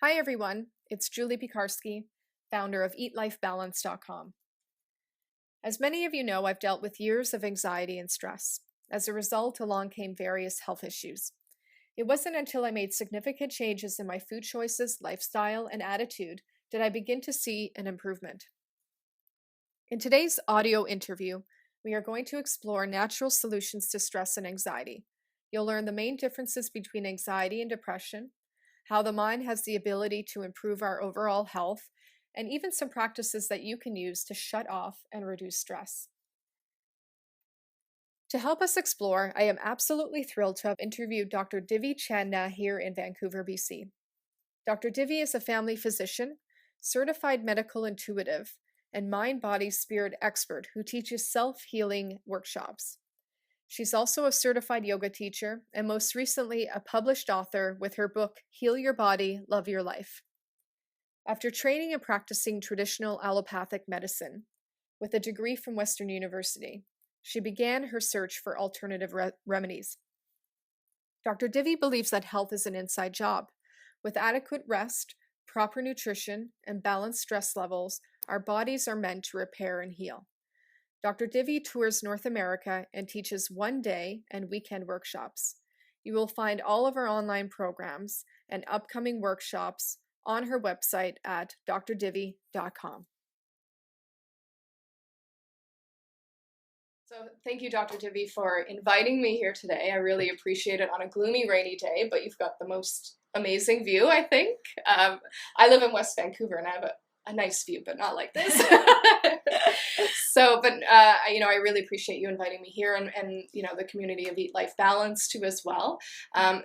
Hi everyone, it's Julie Piekarski, founder of EatLifeBalance.com. As many of you know, I've dealt with years of anxiety and stress. As a result, along came various health issues. It wasn't until I made significant changes in my food choices, lifestyle, and attitude that I begin to see an improvement. In today's audio interview, we are going to explore natural solutions to stress and anxiety. You'll learn the main differences between anxiety and depression, how the mind has the ability to improve our overall health, and even some practices that you can use to shut off and reduce stress. To help us explore, I am absolutely thrilled to have interviewed Dr. Divi Chandna here in Vancouver, BC. Dr. Divi is a family physician, certified medical intuitive, and mind-body-spirit expert who teaches self-healing workshops. She's also a certified yoga teacher and most recently a published author with her book, Heal Your Body, Love Your Life. After training and practicing traditional allopathic medicine with a degree from Western University, she began her search for alternative remedies. Dr. Divi believes that health is an inside job. With adequate rest, proper nutrition, and balanced stress levels, our bodies are meant to repair and heal. Dr. Divi tours North America and teaches one-day and weekend workshops. You will find all of our online programs and upcoming workshops on her website at drdivi.com. So thank you, Dr. Divi, for inviting me here today. I really appreciate it on a gloomy, rainy day, but you've got the most amazing view, I think. I live in West Vancouver and I have a nice view, but not like this. I really appreciate you inviting me here and the community of Eat Life Balance too as well.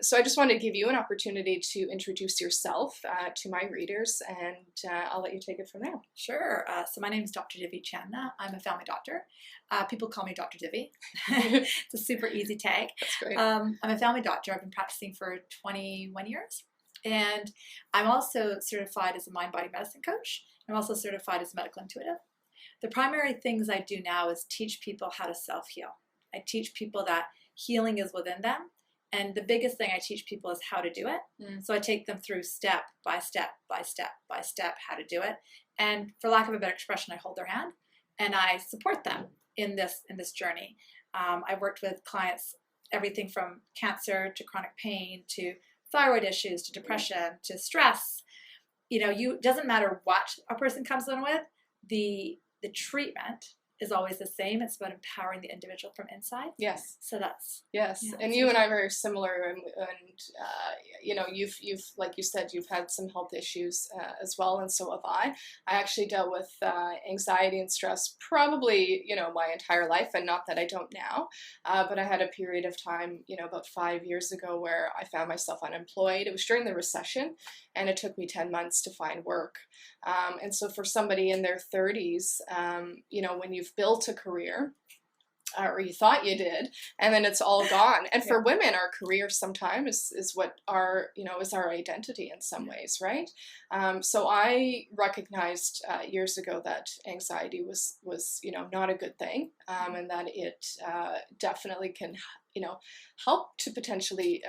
So I just wanted to give you an opportunity to introduce yourself to my readers, and I'll let you take it from there. Sure. So my name is Dr. Divi Chandna. I'm a family doctor. People call me Dr. Divi. It's a super easy tag. That's great. I'm a family doctor. I've been practicing for 21 years. And I'm also certified as a mind-body medicine coach. I'm also certified as a medical intuitive. The primary things I do now is teach people how to self-heal. I teach people that healing is within them. And the biggest thing I teach people is how to do it. So I take them through step by step by step by step how to do it. And for lack of a better expression, I hold their hand and I support them in this journey. I've worked with clients everything from cancer to chronic pain to thyroid issues to depression to stress. Doesn't matter what a person comes in with, the treatment is always the same. It's about empowering the individual from inside. Yes. So that's... Yes, yeah, and you and I are very similar, and you've like you said, you've had some health issues as well, and so have I. I actually dealt with anxiety and stress probably, my entire life, and not that I don't now, but I had a period of time, about 5 years ago where I found myself unemployed. It was during the recession, and it took me 10 months to find work. And so for somebody in their 30s, when you've built a career, or you thought you did, and then it's all gone. And for women, our career sometimes is what is our identity in some ways, right? So I recognized years ago that anxiety was not a good thing, and that it definitely can, help to potentially,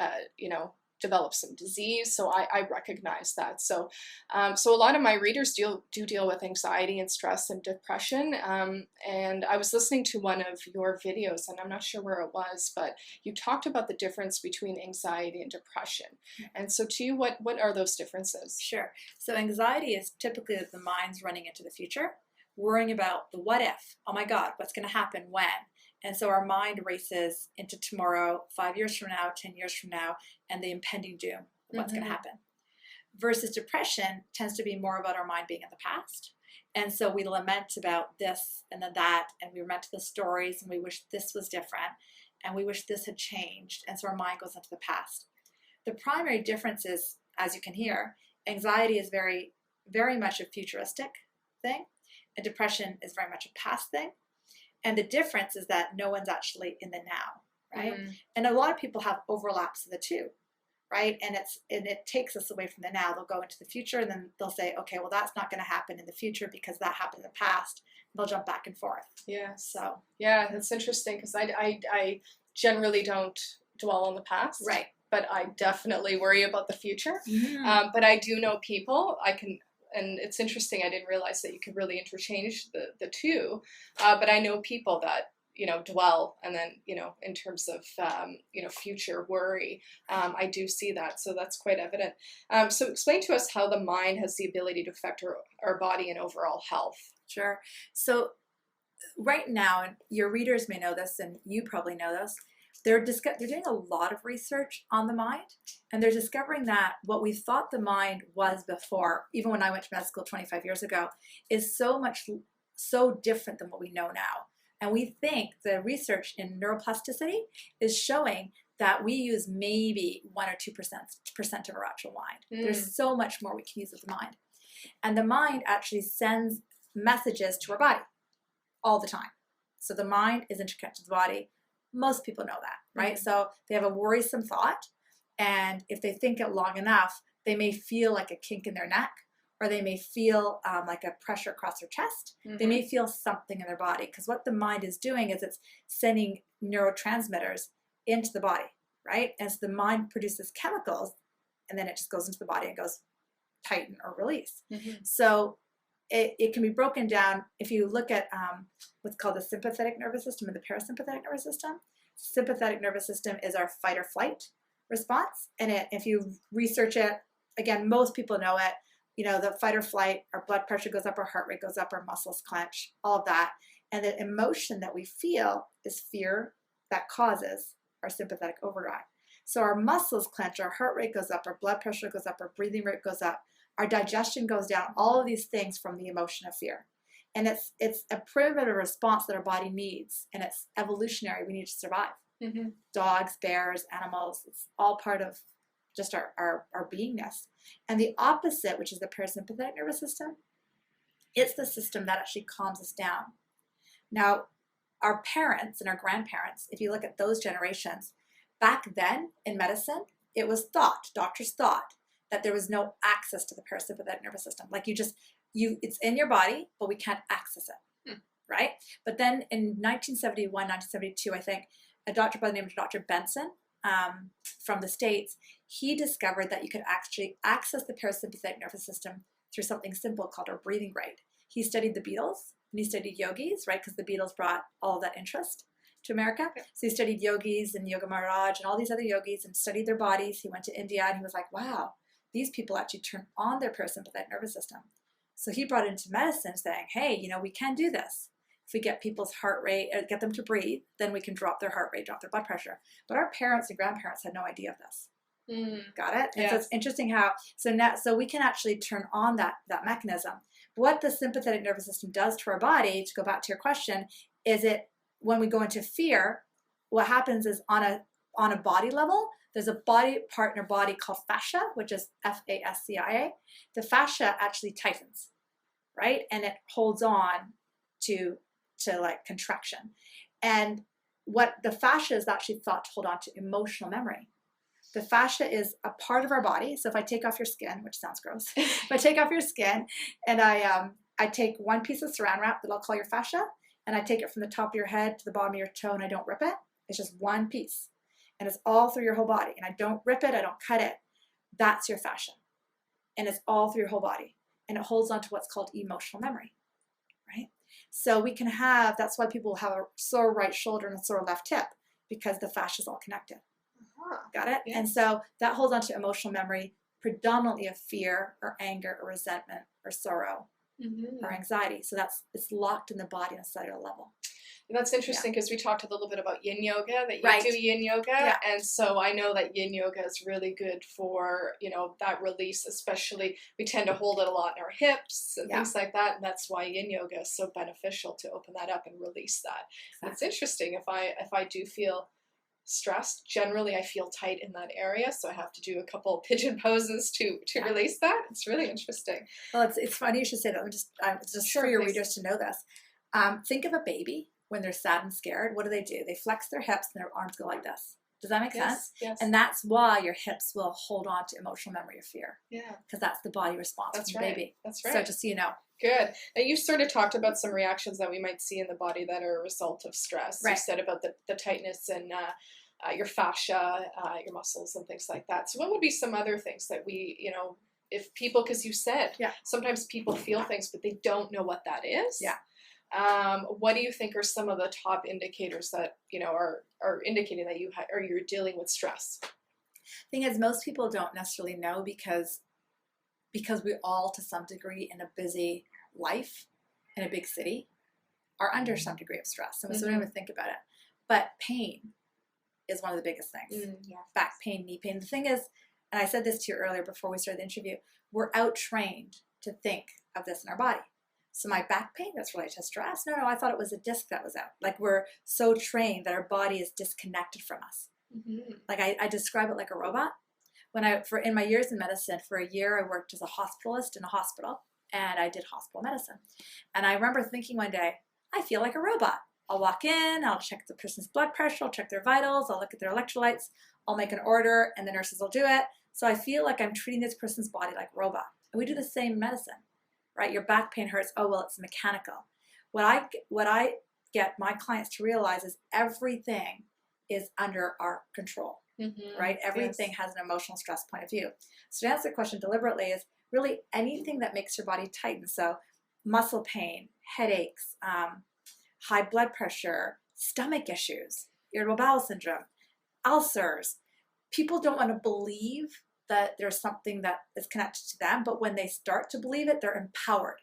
develop some disease. So I recognize that. So a lot of my readers do deal with anxiety and stress and depression. And I was listening to one of your videos, and I'm not sure where it was, but you talked about the difference between anxiety and depression. And so to you, what are those differences? Sure. So anxiety is typically that the mind's running into the future, worrying about the what if. Oh my God, what's going to happen when? And so our mind races into tomorrow, 5 years from now, 10 years from now, and the impending doom of what's going to happen. Versus depression tends to be more about our mind being in the past. And so we lament about this and then that, and we lament the stories, and we wish this was different, and we wish this had changed. And so our mind goes into the past. The primary difference is, as you can hear, anxiety is very, very much a futuristic thing, and depression is very much a past thing. And the difference is that no one's actually in the now, right? And a lot of people have overlaps of the two, right? And it takes us away from the now. They'll go into the future, and then they'll say, okay, well, that's not going to happen in the future because that happened in the past. And they'll jump back and forth. Yeah. So yeah, that's interesting because I generally don't dwell on the past. Right. but I definitely worry about the future. But I do know people, and it's interesting, I didn't realize that you could really interchange the two, but I know people that, dwell, and then, in terms of, future worry, I do see that. So that's quite evident. So explain to us how the mind has the ability to affect our body and overall health. Sure. So right now, and your readers may know this, and you probably know this, they're doing a lot of research on the mind, and they're discovering that what we thought the mind was before, even when I went to med school 25 years ago, is so different than what we know now. And we think the research in neuroplasticity is showing that we use maybe 1 or 2% of our actual mind. There's so much more we can use with the mind. And the mind actually sends messages to our body all the time. So the mind is interconnected to the body. Most people know that, right? So they have a worrisome thought, and if they think it long enough, they may feel like a kink in their neck, or they may feel like a pressure across their chest. They may feel something in their body, because what the mind is doing is it's sending neurotransmitters into the body, right? And so the mind produces chemicals, and then it just goes into the body and goes tighten or release. So it can be broken down if you look at what's called the sympathetic nervous system and the parasympathetic nervous system. Sympathetic nervous system is our fight or flight response. And if you research it, again, most people know it, the fight or flight, our blood pressure goes up, our heart rate goes up, our muscles clench, all of that. And the emotion that we feel is fear that causes our sympathetic overdrive. So our muscles clench, our heart rate goes up, our blood pressure goes up, our breathing rate goes up, our digestion goes down, all of these things from the emotion of fear. And it's a primitive response that our body needs, and it's evolutionary. We need to survive. Dogs, bears, animals, it's all part of just our beingness. And the opposite, which is the parasympathetic nervous system, it's the system that actually calms us down. Now, our parents and our grandparents, if you look at those generations, back then in medicine, it was thought, doctors thought, that there was no access to the parasympathetic nervous system. Like it's in your body, but we can't access it, right? But then in 1971, 1972, I think, a doctor by the name of Dr. Benson from the States, he discovered that you could actually access the parasympathetic nervous system through something simple called our breathing rate. He studied the Beatles, and he studied yogis, right? Because the Beatles brought all of that interest to America. So he studied yogis and Yoga Maharaj and all these other yogis and studied their bodies. He went to India, and he was like, wow, these people actually turn on their parasympathetic nervous system. So he brought it into medicine saying, hey, we can do this. If we get people's heart rate, get them to breathe, then we can drop their heart rate, drop their blood pressure. But our parents and grandparents had no idea of this. Got it? And so it's interesting how, so we can actually turn on that mechanism. What the sympathetic nervous system does to our body, to go back to your question, is when we go into fear, what happens is on a body level, there's a body part in our body called fascia, which is fascia. The fascia actually tightens, right? And it holds on to like contraction. And what the fascia is actually thought to hold on to emotional memory. The fascia is a part of our body. So if I take off your skin, which sounds gross, if I take off your skin and I take one piece of saran wrap that I'll call your fascia, and I take it from the top of your head to the bottom of your toe, and I don't rip it. It's just one piece. And it's all through your whole body. And I don't rip it, I don't cut it. That's your fascia. And it's all through your whole body. And it holds on to what's called emotional memory, right? So we can have, that's why people have a sore right shoulder and a sore left hip, because the fascia is all connected. Got it? Yes. And so that holds on to emotional memory, predominantly of fear or anger or resentment or sorrow or anxiety. So it's locked in the body on a cellular level. And that's interesting because we talked a little bit about yin yoga, that you do yin yoga. And so I know that yin yoga is really good for, that release, especially we tend to hold it a lot in our hips and things like that. And that's why yin yoga is so beneficial, to open that up and release that. Exactly. It's interesting. If I do feel stressed, generally I feel tight in that area, so I have to do a couple of pigeon poses to release that. It's really interesting. Well, it's funny you should say that. Just for your readers to know this. Think of a baby when they're sad and scared. What do? They flex their hips and their arms go like this. Does that make sense? Yes. And that's why your hips will hold on to emotional memory of fear. Yeah. Because that's the body response from the baby. That's right. So just so you know. Good. Now, you sort of talked about some reactions that we might see in the body that are a result of stress. Right. You said about the tightness and your fascia, your muscles, and things like that. So what would be some other things that we, if people, because you said sometimes people feel things, but they don't know what that is. Yeah. What do you think are some of the top indicators that, are indicating that you're dealing with stress? Thing is, most people don't necessarily know because we all, to some degree, in a busy life, in a big city, are under some degree of stress. So we don't even think about it. But pain is one of the biggest things. Back pain, knee pain. The thing is, and I said this to you earlier before we started the interview, we're out-trained to think of this in our body. So my back pain, that's related to stress? No, I thought it was a disc that was out. Like, we're so trained that our body is disconnected from us. Like, I describe it like a robot. In my years in medicine, for a year I worked as a hospitalist in a hospital, and I did hospital medicine. And I remember thinking one day, I feel like a robot. I'll walk in, I'll check the person's blood pressure, I'll check their vitals, I'll look at their electrolytes, I'll make an order, and the nurses will do it. So I feel like I'm treating this person's body like a robot. And we do the same in medicine, right? Your back pain hurts. Oh, well, it's mechanical. What I get my clients to realize is everything is under our control, right? Everything has an emotional stress point of view. So to answer the question deliberately is really anything that makes your body tighten. So muscle pain, headaches, high blood pressure, stomach issues, irritable bowel syndrome, ulcers. People don't want to believe that there's something that is connected to them, but when they start to believe it, they're empowered.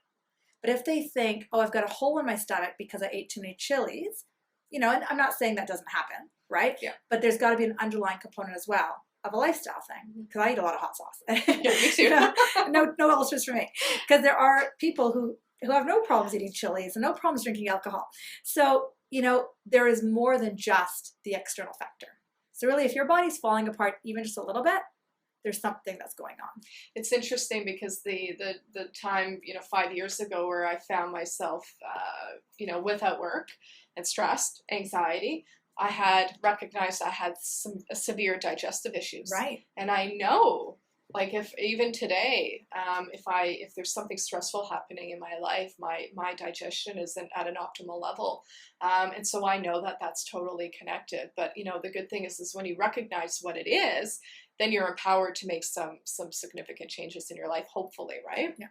But if they think, oh, I've got a hole in my stomach because I ate too many chilies, and I'm not saying that doesn't happen, right? Yeah. But there's got to be an underlying component as well of a lifestyle thing, because I eat a lot of hot sauce. Yeah, me too. No ulcers for me. Because there are people who have no problems eating chilies and no problems drinking alcohol. So, there is more than just the external factor. So really, if your body's falling apart even just a little bit, there's something that's going on. It's interesting because the time, 5 years ago where I found myself, without work and stressed, anxiety, I had recognized I had some severe digestive issues. Right. And I know, like, if even today, if there's something stressful happening in my life, my digestion isn't at an optimal level. And so I know that that's totally connected. But, the good thing is when you recognize what it is, then you're empowered to make some significant changes in your life, hopefully, right? Yeah.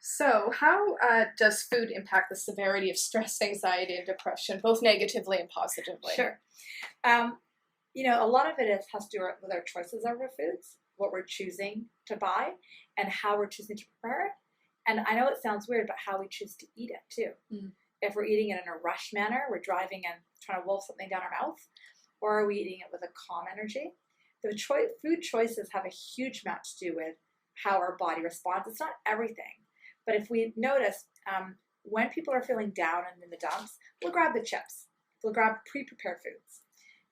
So how does food impact the severity of stress, anxiety, and depression, both negatively and positively? Sure. A lot of it has to do with our choices of our foods, what we're choosing to buy, and how we're choosing to prepare it. And I know it sounds weird, but how we choose to eat it too. If we're eating it in a rush manner, we're driving and trying to wolf something down our mouth, or are we eating it with a calm energy? The food choices have a huge amount to do with how our body responds. It's not everything. But if we notice, when people are feeling down and in the dumps, we'll grab the chips. We'll grab pre-prepared foods.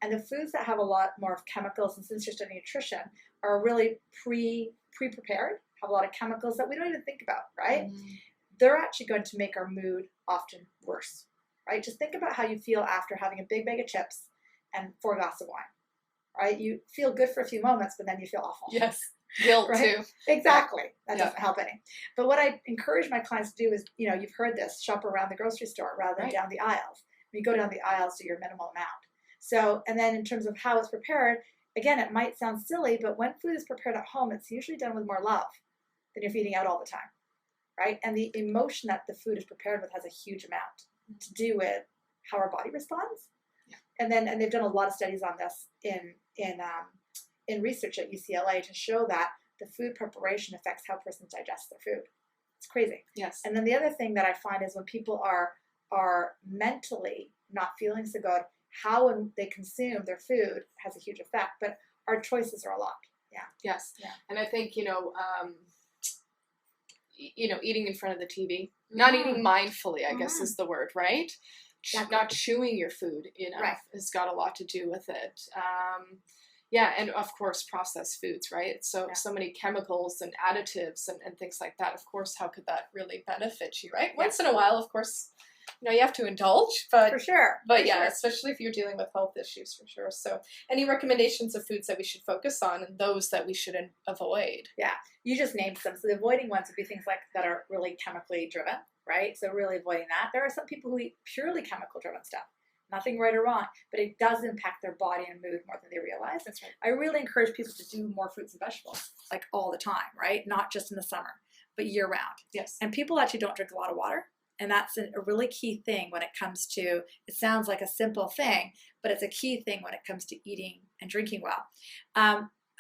And the foods that have a lot more of chemicals, and since you're studying nutrition, are really pre-prepared, have a lot of chemicals that we don't even think about, right? They're actually going to make our mood often worse, right? Just think about how you feel after having a big bag of chips and 4 glasses of wine, right? You feel good for a few moments, but then you feel awful. Yes. Guilt right? too. Exactly. That doesn't help any. But what I encourage my clients to do is, you've heard this, shop around the grocery store rather than down the aisles. When you go down the aisles, do your minimal amount. So, and then in terms of how it's prepared, again, it might sound silly, but when food is prepared at home, it's usually done with more love than if eating out all the time, right? And the emotion that the food is prepared with has a huge amount to do with how our body responds. Yeah. And they've done a lot of studies on this in research at UCLA to show that the food preparation affects how persons digest their food. It's crazy. Yes. And then the other thing that I find is when people are mentally not feeling so good, how when they consume their food has a huge effect. But our choices are a lot. Yeah. Yes. Yeah. And I think, eating in front of the TV, not eating mindfully, I guess is the word, right? Exactly. Not chewing your food enough has got a lot to do with it. And of course, processed foods, right? So many chemicals and additives and things like that. Of course, how could that really benefit you, right? Once in a while, of course, you have to indulge, but for sure. Especially if you're dealing with health issues, for sure. So any recommendations of foods that we should focus on and those that we should avoid? Yeah, you just named some. So the avoiding ones would be things like that are really chemically driven, right? So really avoiding that. There are some people who eat purely chemical driven stuff. Nothing right or wrong, but it does impact their body and mood more than they realize. That's right. I really encourage people to do more fruits and vegetables, like all the time, right? Not just in the summer, but year round. Yes. And people actually don't drink a lot of water. And that's a really key thing when it comes to, it sounds like a simple thing, but it's a key thing when it comes to eating and drinking well.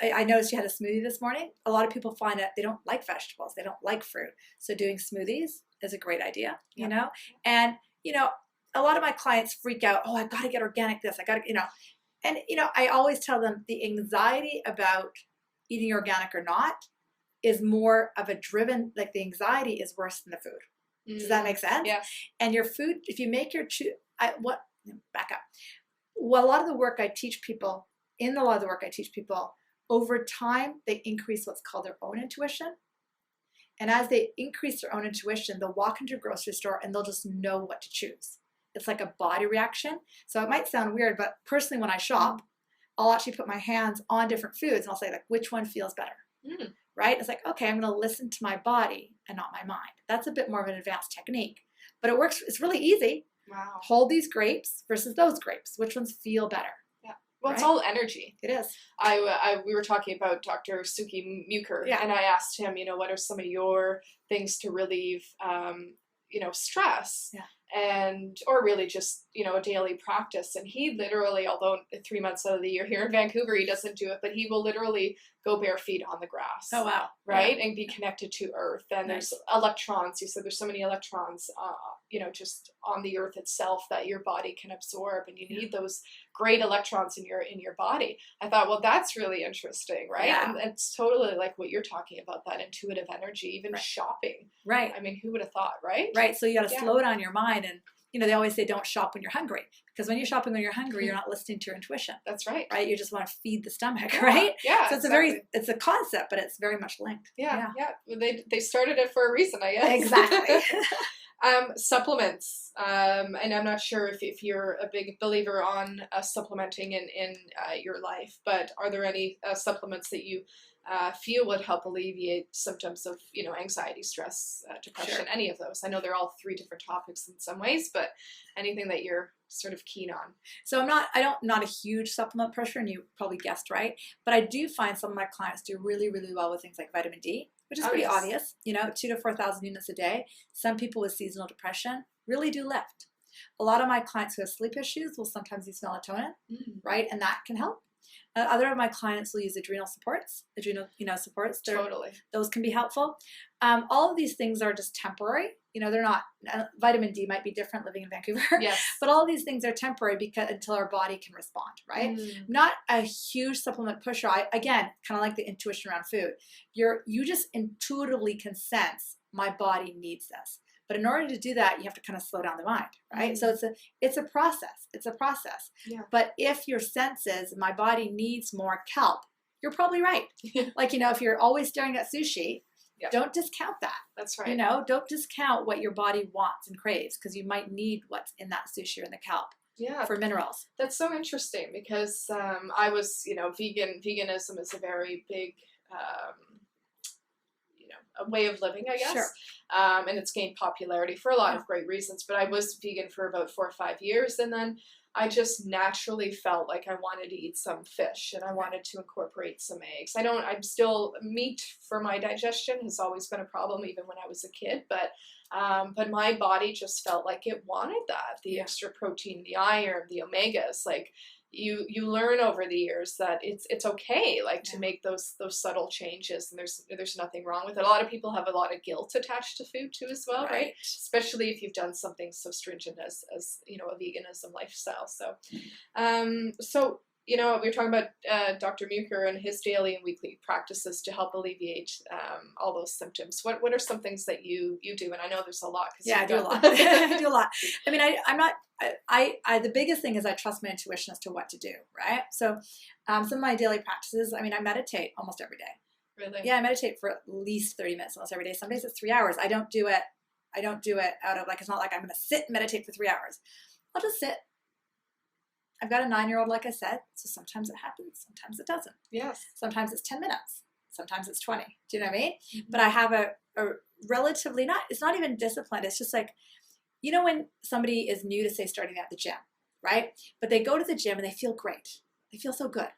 I noticed you had a smoothie this morning. A lot of people find that they don't like vegetables. They don't like fruit. So doing smoothies is a great idea, you know? And, you know, a lot of my clients freak out, oh, I've got to get organic this. I got to, you know. And, you know, I always tell them the anxiety about eating organic or not is more of a driven, like the anxiety is worse than the food. Does that make sense? Yeah. And your food, if you make your back up. Well, a lot of the work I teach people, over time, they increase what's called their own intuition. And as they increase their own intuition, they'll walk into a grocery store and they'll just know what to choose. It's like a body reaction. So it might sound weird, but personally when I shop, I'll actually put my hands on different foods and I'll say like, which one feels better? Right? It's like, okay, I'm going to listen to my body and not my mind. That's a bit more of an advanced technique, but it works. It's really easy. Wow. Hold these grapes versus those grapes. Which ones feel better? Yeah. Well, right? It's all energy. It is. We were talking about Dr. Suki Muker, yeah. and I asked him, you know, what are some of your things to relieve, you know, stress? Yeah. And or really just, you know, a daily practice. And he literally, although 3 months out of the year here in Vancouver he doesn't do it, but he will literally go bare feet on the grass. Oh wow. Right? Yeah. And be connected to earth. And Nice. There's electrons. You said there's so many electrons you know, just on the earth itself that your body can absorb, and you need those great electrons in your body. I thought, well, that's really interesting, right? Yeah. And it's totally like what you're talking about, that intuitive energy, even shopping. Right. I mean, who would have thought, right? Right. So you got to slow down your mind. And, you know, they always say don't shop when you're hungry, because when you're shopping when you're hungry, you're not listening to your intuition. That's right. Right. You just want to feed the stomach, right? Yeah. So it's a concept, but it's very much linked. Yeah. They started it for a reason, I guess. Exactly. Supplements, and I'm not sure if you're a big believer on supplementing in your life, but are there any supplements that you feel would help alleviate symptoms of, you know, anxiety, stress, depression, Sure. any of those? I know they're all three different topics in some ways, but anything that you're sort of keen on. So I'm not a huge supplement pusher, and you probably guessed right, but I do find some of my clients do really, really well with things like vitamin D, which is pretty obvious, you know, 2,000 to 4,000 units a day. Some people with seasonal depression really do lift. A lot of my clients who have sleep issues will sometimes use melatonin, right? And that can help. Other of my clients will use adrenal supports. Totally. Those can be helpful. All of these things are just temporary. You know, they're not, vitamin D might be different living in Vancouver. Yes. But all these things are temporary until our body can respond, right? Not a huge supplement pusher. Again, kind of like the intuition around food. You just intuitively can sense my body needs this. But in order to do that, you have to kind of slow down the mind, right? So it's a process. It's a process. Yeah. But if your sense is my body needs more kelp, you're probably right. Like, you know, if you're always staring at sushi, don't discount that. That's right. You know, don't discount what your body wants and craves, because you might need what's in that sushi or in the kelp. Yeah. For minerals. That's so interesting, because I was, you know, veganism is a very big a way of living, I guess. Sure. And it's gained popularity for a lot of great reasons. But I was vegan for about 4 or 5 years, and then I just naturally felt like I wanted to eat some fish, and I wanted to incorporate some eggs. Meat for my digestion has always been a problem, even when I was a kid, but my body just felt like it wanted that, the extra protein, the iron, the omegas. Like, you learn over the years that it's okay, like, to make those subtle changes, and there's nothing wrong with it. A lot of people have a lot of guilt attached to food too as well, right? Especially if you've done something so stringent as you know, a veganism lifestyle. So you know, we were talking about Dr. Muker and his daily and weekly practices to help alleviate all those symptoms. What are some things that you do? And I know there's a lot. I do a lot. I do a lot. I mean, I'm not. The biggest thing is I trust my intuition as to what to do, right? So some of my daily practices, I mean, I meditate almost every day. Really? Yeah, I meditate for at least 30 minutes almost every day. Some days it's 3 hours. I don't do it out of, like, it's not like I'm going to sit and meditate for 3 hours. I'll just sit. I've got a 9-year-old, like I said, so sometimes it happens, sometimes it doesn't. Yes. Sometimes it's 10 minutes. Sometimes it's 20. Do you know what I mean? But I have a relatively, it's not even disciplined. It's just like, you know, when somebody is new to, say, starting at the gym, right? But they go to the gym and they feel great. They feel so good.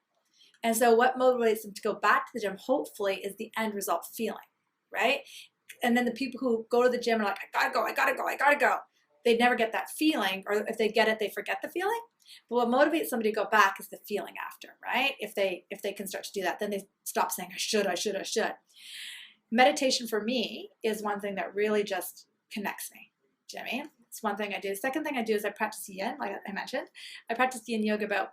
And so what motivates them to go back to the gym, hopefully, is the end result feeling, right? And then the people who go to the gym are like, I gotta go. They never get that feeling, or if they get it, they forget the feeling. But what motivates somebody to go back is the feeling after, right? If they can start to do that, then they stop saying, I should. Meditation for me is one thing that really just connects me. Do you know what I mean? It's one thing I do. The second thing I do is I practice yin, like I mentioned. I practice yin yoga about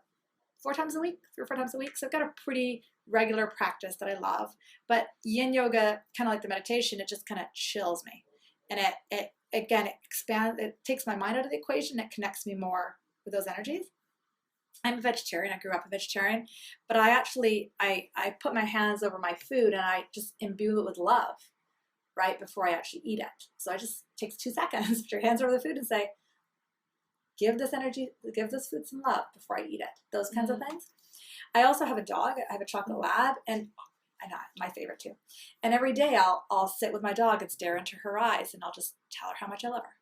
3 or 4 times a week. So I've got a pretty regular practice that I love. But yin yoga, kind of like the meditation, it just kind of chills me. And it expands, it takes my mind out of the equation. It connects me more with those energies. I'm a vegetarian. I grew up a vegetarian. But I actually, I put my hands over my food and I just imbue it with love right before I actually eat it. So it just takes 2 seconds, put your hands over the food and say, give this food some love before I eat it. Those kinds of things. I also have a dog. I have a chocolate lab, and I know my favorite too. And every day I'll sit with my dog and stare into her eyes, and I'll just tell her how much I love her.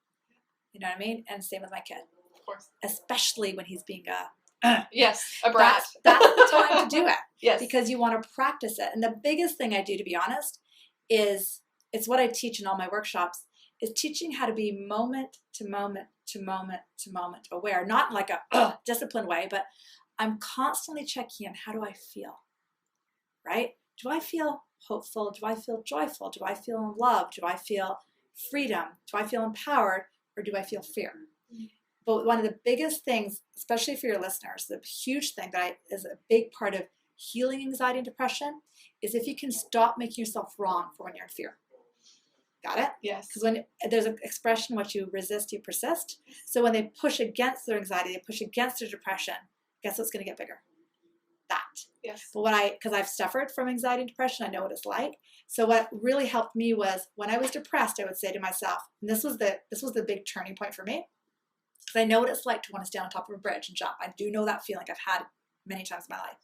You know what I mean? And same with my kid. Of course. Especially when he's being yes, a brat. That's the time to do it. Yes. Because you want to practice it. And the biggest thing I do, to be honest, is it's what I teach in all my workshops, is teaching how to be moment to moment to moment to moment aware. Not in like a disciplined way, but I'm constantly checking in. How do I feel? Right? Do I feel hopeful? Do I feel joyful? Do I feel in love? Do I feel freedom? Do I feel empowered? Or do I feel fear? But one of the biggest things, especially for your listeners, the huge thing that is a big part of healing anxiety and depression is if you can stop making yourself wrong for when you're in fear. Got it? Yes. Because when there's an expression, what you resist, you persist. So when they push against their anxiety, they push against their depression, guess what's going to get bigger? That. Yes. But because I've suffered from anxiety and depression, I know what it's like. So what really helped me was when I was depressed, I would say to myself, and this was the big turning point for me, because I know what it's like to want to stand on top of a bridge and jump. I do know that feeling. I've had it many times in my life.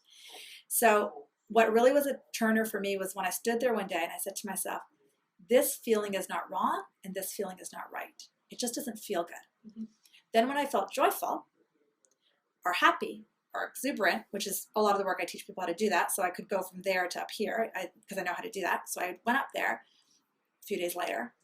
So what really was a turner for me was when I stood there one day and I said to myself, this feeling is not wrong and this feeling is not right. It just doesn't feel good. Mm-hmm. Then when I felt joyful or happy or exuberant, which is a lot of the work I teach people how to do that, so I could go from there to up here because I know how to do that. So I went up there a few days later.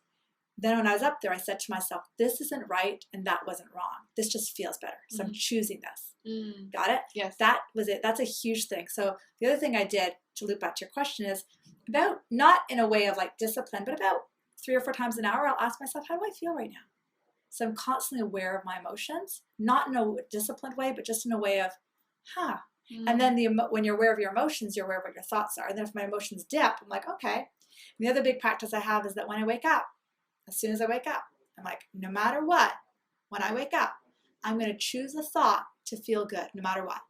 Then when I was up there, I said to myself, this isn't right and that wasn't wrong. This just feels better. So I'm choosing this. Got it? Yes. That was it. That's a huge thing. So the other thing I did, to loop back to your question, is about, not in a way of like discipline, but about 3 or 4 times an hour, I'll ask myself, how do I feel right now? So I'm constantly aware of my emotions, not in a disciplined way, but just in a way of, And then when you're aware of your emotions, you're aware of what your thoughts are. And then if my emotions dip, I'm like, okay. And the other big practice I have is that when I wake up, as soon as I wake up, I'm like, no matter what, when I wake up, I'm going to choose a thought to feel good, no matter what.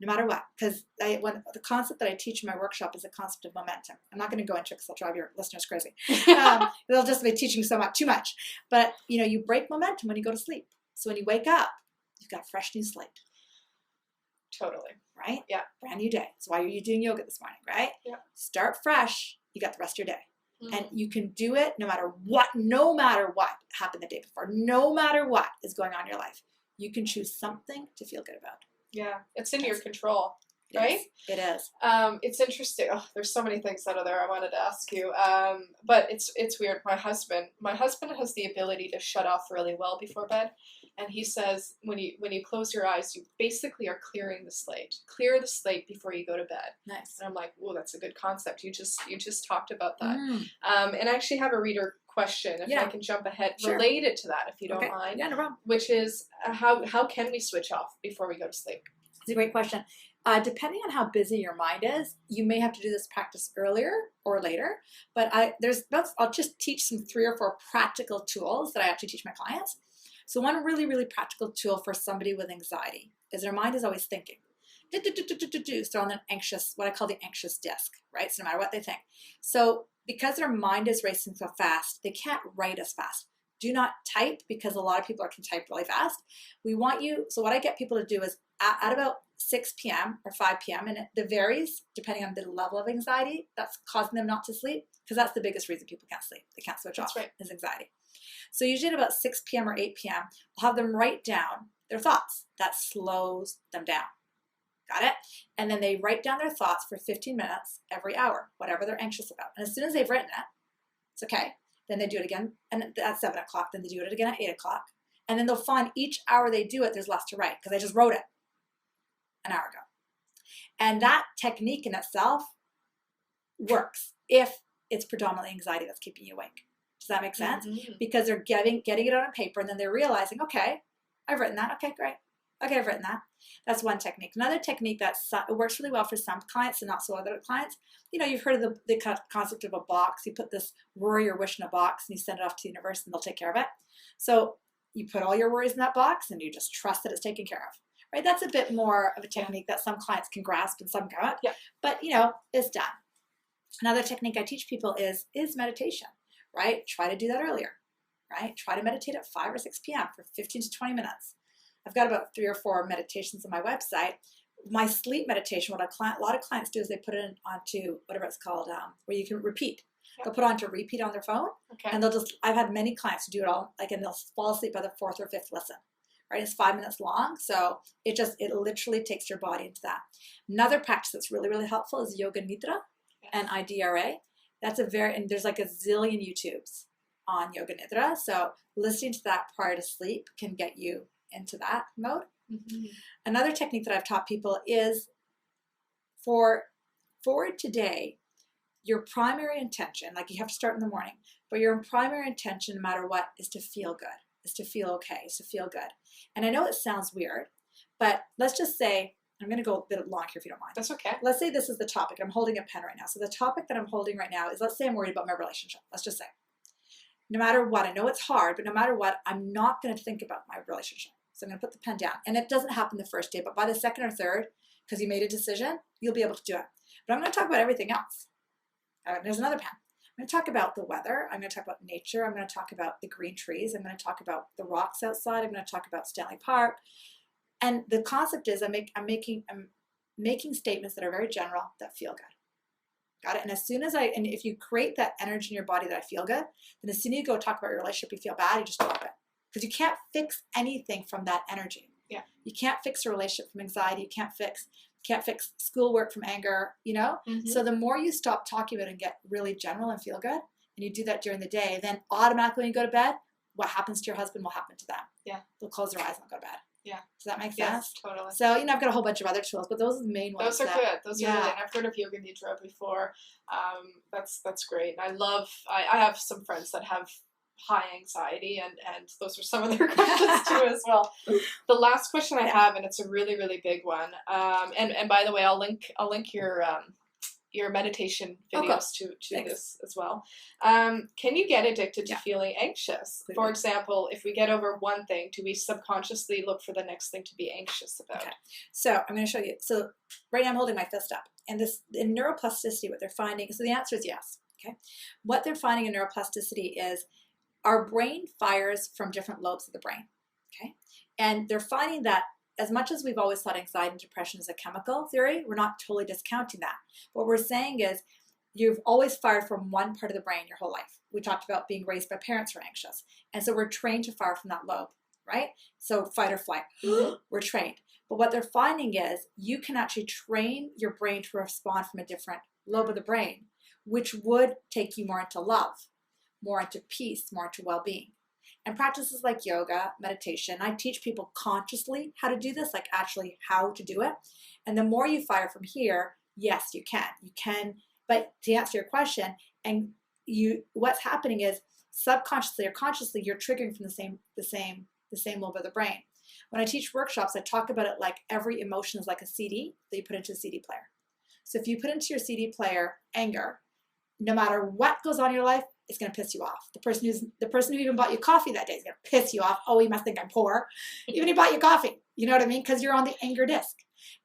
No matter what. Because the concept that I teach in my workshop is the concept of momentum. I'm not going to go into it because I'll drive your listeners crazy. They'll just be teaching too much. But, you break momentum when you go to sleep. So when you wake up, you've got a fresh new slate. Totally. Right? Yeah. Brand new day. So why are you doing yoga this morning, right? Yeah. Start fresh. You got the rest of your day. And you can do it no matter what happened the day before, no matter what is going on in your life. You can choose something to feel good about. Yeah, it's in your control, right? It is. It's interesting. Oh, there's so many things out of there I wanted to ask you. But it's weird. My husband has the ability to shut off really well before bed. And he says when you close your eyes, you basically are clearing the slate. Clear the slate before you go to bed. Nice. And I'm like, whoa, that's a good concept. You just talked about that. And I actually have a reader question, if I can jump ahead, related to that, if you don't mind. Yeah, no problem. Which is, how can we switch off before we go to sleep? It's a great question. Depending on how busy your mind is, you may have to do this practice earlier or later. But I'll just teach some 3 or 4 practical tools that I actually teach my clients. So one really, really practical tool for somebody with anxiety is their mind is always thinking. So they're on what I call the anxious disc, right? So no matter what they think. So because their mind is racing so fast, they can't write as fast. Do not type, because a lot of people can type really fast. So what I get people to do is at about 6 p.m. or 5 p.m., and it varies depending on the level of anxiety that's causing them not to sleep, because that's the biggest reason people can't sleep. They can't switch off, is anxiety. So usually at about 6 p.m. or 8 p.m., I'll have them write down their thoughts. That slows them down. Got it? And then they write down their thoughts for 15 minutes every hour, whatever they're anxious about. And as soon as they've written it, it's okay. Then they do it again and at 7 o'clock. Then they do it again at 8 o'clock. And then they'll find each hour they do it, there's less to write because I just wrote it an hour ago. And that technique in itself works if it's predominantly anxiety that's keeping you awake. Does that make sense? Mm-hmm. Because they're getting it on a paper and then they're realizing, okay, I've written that. Okay, great. Okay, I've written that. That's one technique. Another technique that works really well for some clients and not so other clients. You know, you've heard of the concept of a box. You put this worry or wish in a box and you send it off to the universe and they'll take care of it. So you put all your worries in that box and you just trust that it's taken care of. Right? That's a bit more of a technique that some clients can grasp and some can't. Yeah. But, you know, it's done. Another technique I teach people is meditation. Right? Try to do that earlier. Right? Try to meditate at 5 or 6 p.m. for 15 to 20 minutes. I've got about 3 or 4 meditations on my website. My sleep meditation, what a lot of clients do is they put it onto whatever it's called, where you can repeat. Yep. They'll put on to repeat on their phone, and they'll just. I've had many clients who do it all, like, and they'll fall asleep by the 4th or 5th listen. Right, it's 5 minutes long, so it literally takes your body into that. Another practice that's really, really helpful is yoga nidra, NIDRA. That's and there's like a zillion YouTubes on yoga nidra, so listening to that prior to sleep can get you into that mode. Mm-hmm. Another technique that I've taught people is for today, your primary intention, like you have to start in the morning, but your primary intention, no matter what, is to feel good, is to feel okay, is to feel good. And I know it sounds weird, but let's just say, I'm going to go a bit long here if you don't mind. That's okay. Let's say this is the topic. I'm holding a pen right now. So the topic that I'm holding right now is, let's say I'm worried about my relationship. Let's just say, no matter what, I know it's hard, but no matter what, I'm not going to think about my relationship. So I'm going to put the pen down. And it doesn't happen the first day, but by the second or third, because you made a decision, you'll be able to do it. But I'm going to talk about everything else. There's another pen. I'm going to talk about the weather. I'm going to talk about nature. I'm going to talk about the green trees. I'm going to talk about the rocks outside. I'm going to talk about Stanley Park. And the concept is I'm making statements that are very general that feel good. Got it? And as soon as and if you create that energy in your body that I feel good, then as soon as you go talk about your relationship, you feel bad, you just drop it. Because you can't fix anything from that energy. Yeah. You can't fix a relationship from anxiety. You can't fix schoolwork from anger, you know? Mm-hmm. So the more you stop talking about it and get really general and feel good, and you do that during the day, then automatically when you go to bed, what happens to your husband will happen to them. Yeah. They'll close their eyes and go to bed. Yeah. Does that make sense? Yes, totally. So, you know, I've got a whole bunch of other tools, but those are the main ones. Those are good. Those are really, and I've heard of yoga nidra before. That's great. And I have some friends that have high anxiety, and those are some of their questions too as well. The last question I have, and it's a really, really big one. And by the way, I'll link your meditation videos to this as well. Can you get addicted to feeling anxious? For example, if we get over one thing, do we subconsciously look for the next thing to be anxious about? Okay. So I'm going to show you. So right now I'm holding my fist up, and in neuroplasticity, what they're finding, so the answer is yes. Okay. What they're finding in neuroplasticity is our brain fires from different lobes of the brain. Okay. And they're finding that as much as we've always thought anxiety and depression is a chemical theory, we're not totally discounting that. What we're saying is you've always fired from one part of the brain your whole life. We talked about being raised by parents who are anxious. And so we're trained to fire from that lobe, right? So fight or flight, we're trained. But what they're finding is you can actually train your brain to respond from a different lobe of the brain, which would take you more into love, more into peace, more into well-being. And practices like yoga, meditation, I teach people consciously how to do this, like actually how to do it. And the more you fire from here, yes, you can. But to answer your question, and what's happening is subconsciously or consciously, you're triggering from the same lobe of the brain. When I teach workshops, I talk about it like every emotion is like a CD that you put into a CD player. So if you put into your CD player anger, no matter what goes on in your life, it's going to piss you off. The person who even bought you coffee that day is going to piss you off. Oh, he must think I'm poor. Even he bought you coffee. You know what I mean? Because you're on the anger disc.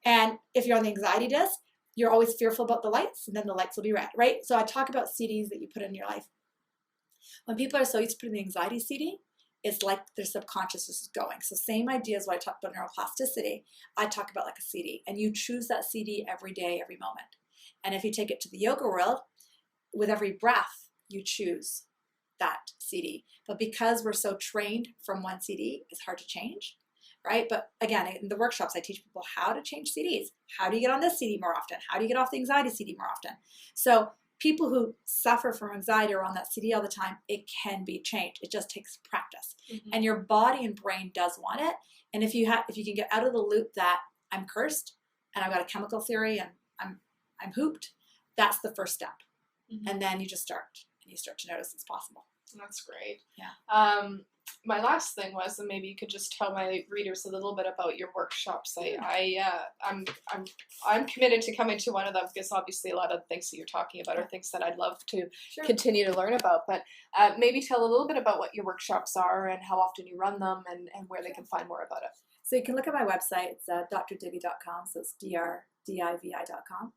And if you're on the anxiety disc, you're always fearful about the lights, and then the lights will be red, right? So I talk about CDs that you put in your life. When people are so used to putting the anxiety CD, it's like their subconscious is going. So same idea as what I talked about neuroplasticity, I talk about like a CD. And you choose that CD every day, every moment. And if you take it to the yoga world, with every breath, you choose that CD. But because we're so trained from one CD, it's hard to change. right? But again, in the workshops, I teach people how to change CDs. How do you get on this CD more often? How do you get off the anxiety CD more often? So people who suffer from anxiety or on that CD all the time, it can be changed. It just takes practice. Mm-hmm. And your body and brain does want it. And if you can get out of the loop that I'm cursed and I've got a chemical theory and I'm hooped, that's the first step. Mm-hmm. And then you start to notice it's possible. That's great. Yeah. My last thing was, and maybe you could just tell my readers a little bit about your workshops. I'm committed to coming to one of them because obviously a lot of the things that you're talking about are things that I'd love to continue to learn about. But maybe tell a little bit about what your workshops are and how often you run them and where they can find more about it. So you can look at my website. It's drdivi.com. So it's drdivi.com.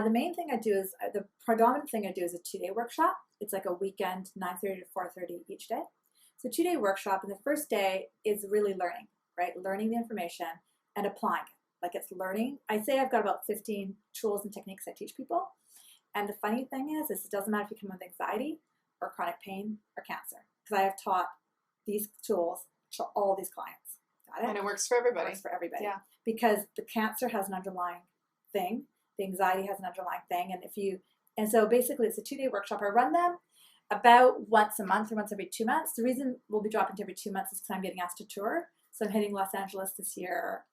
The main thing I do is, the predominant thing I do is a 2-day workshop. It's like a weekend, 9:30 to 4:30 each day. So 2-day workshop, and the first day is really learning, right? Learning the information and applying it. Like it's learning. I say I've got about 15 tools and techniques I teach people. And the funny thing is it doesn't matter if you come with anxiety or chronic pain or cancer, because I have taught these tools to all these clients. Got it? And it works for everybody. It works for everybody. Yeah. Because the cancer has an underlying thing. The anxiety has an underlying thing. And so basically it's a 2-day workshop. I run them about once a month or once every 2 months. The reason we'll be dropping to every 2 months is because I'm getting asked to tour. So I'm hitting Los Angeles this year,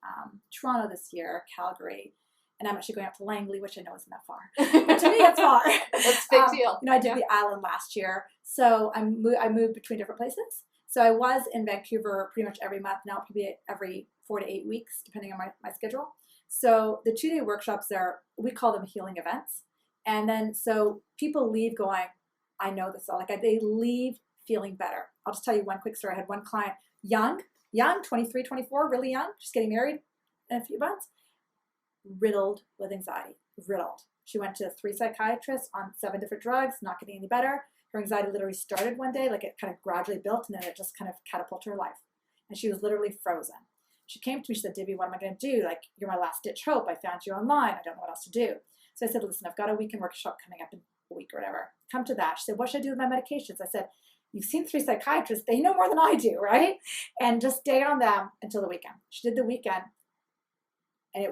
Toronto this year, Calgary, and I'm actually going up to Langley, which I know isn't that far. But to me, it's far. It's a big deal. I did the island last year. So I moved between different places. So I was in Vancouver pretty much every month. Now probably every 4 to 8 weeks, depending on my schedule. So the 2-day workshops we call them healing events. And then so people leave going, I know this all. They leave feeling better. I'll just tell you one quick story. I had one client, young, 23, 24, really young, just getting married in a few months, riddled with anxiety, riddled. She went to 3 psychiatrists on 7 different drugs, not getting any better. Her anxiety literally started one day, it kind of gradually built, and then it just kind of catapulted her life. And she was literally frozen. She came to me, she said, Divi, what am I going to do? You're my last ditch hope. I found you online. I don't know what else to do. So I said, listen, I've got a weekend workshop coming up in a week or whatever. Come to that. She said, what should I do with my medications? I said, you've seen 3 psychiatrists. They know more than I do, right? And just stay on them until the weekend. She did the weekend. And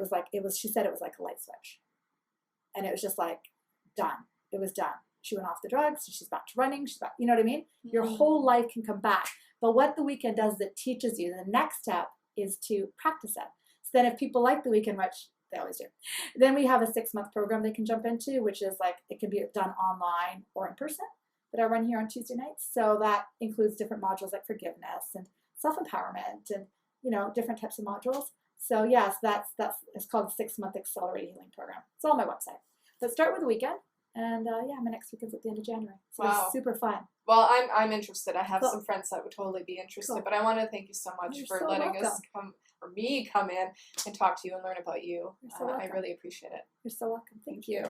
she said it was like a light switch. And it was just done. It was done. She went off the drugs. She's back to running. You know what I mean? Mm-hmm. Your whole life can come back. But what the weekend does is it teaches you the next step is to practice it. So then if people like the weekend, which they always do, then we have a 6-month program they can jump into, which is it can be done online or in person, that I run here on Tuesday nights. So that includes different modules like forgiveness and self-empowerment and, different types of modules. So yes, it's called the 6-month Accelerated Healing Program. It's all on my website. But start with the weekend. And my next weekend's at the end of January. So wow. It's super fun. Well, I'm interested. I have some friends that would totally be interested. Cool. But I want to thank you so much for letting us come in and talk to you and learn about you. I really appreciate it. You're so welcome. Thank you.